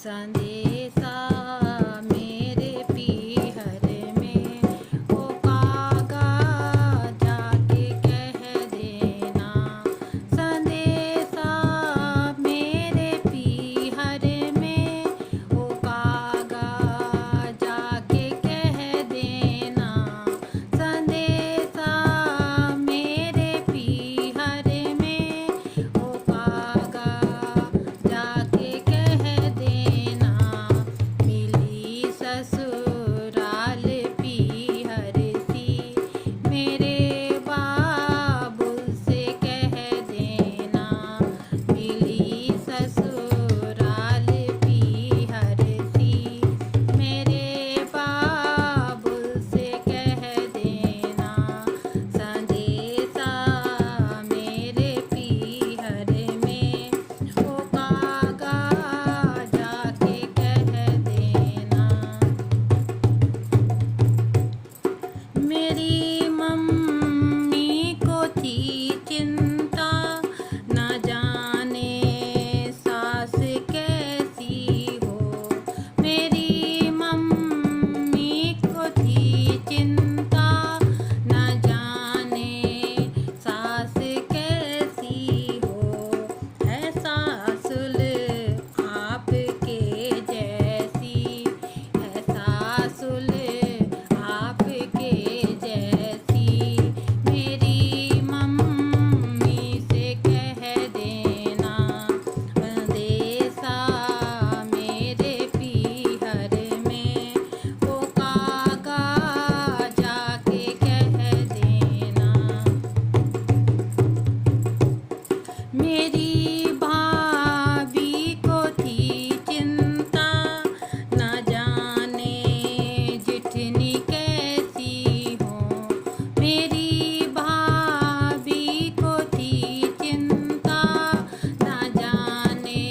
संदेशा मेरे पीहर में ओ कागा जाके कह देना। संदेशा मेरे पीहर में ओ कागा जाके कह देना। संदेशा मेरे पीहर में ओ कागा जाके कह देना। मिली ससुराल पीहर सी मेरे बाबुल से कह देना। मिली ससुराल पीहर सी मेरे बाबुल से कह देना। संदेशा मेरे पीहर में ओ कागा जाके कह देना। मेरी मम्मी को थी चिंता न जाने सास कैसी हो। मेरी मम्मी को थी चिंता न जाने सास कैसी हो। है सासुल आपके जैसी, है सासुल आपके जैसी। मेरी मम्मी से कह देना। संदेशा मेरे पीहर में ओ कागा जाके कह देना। मेरी भाभी को थी चिंता न जाने जिठनी कैसी हो। मेरी भाभी को थी चिंता न जाने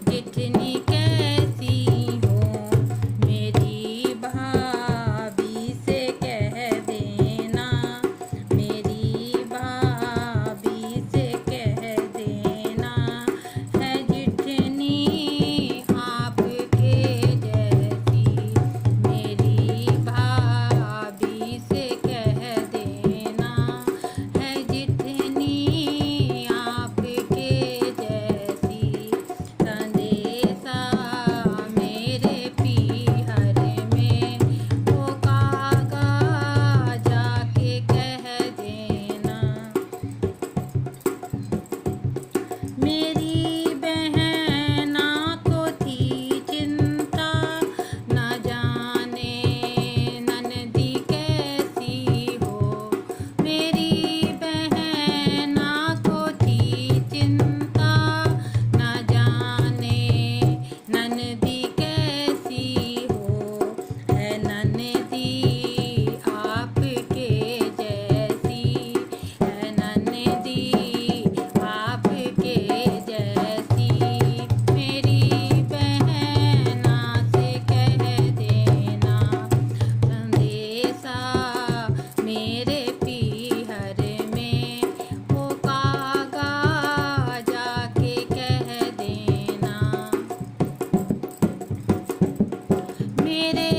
जिठनी कैसी हो। मेरी भाभी से कह देना। मेरी भाभी से कह देना। है जिठनी आपके जैसी। मेरी भाभी से कह देना। है जिठनी आपके जैसी। संदेशा मेरे पीहर में ओ कागा जाके कह देना। मेरी बहना को थी चिंता न जाने ननदी कैसी हो। मेरी बहना को थी चिंता न जाने ननदी कैसी हो। है ननदी आपके जैसी, है ननदी आपके जैसी। मेरी बहना से कह देना। संदेशा मेरे पीहर में ओ कागा जाके कह देना। मेरे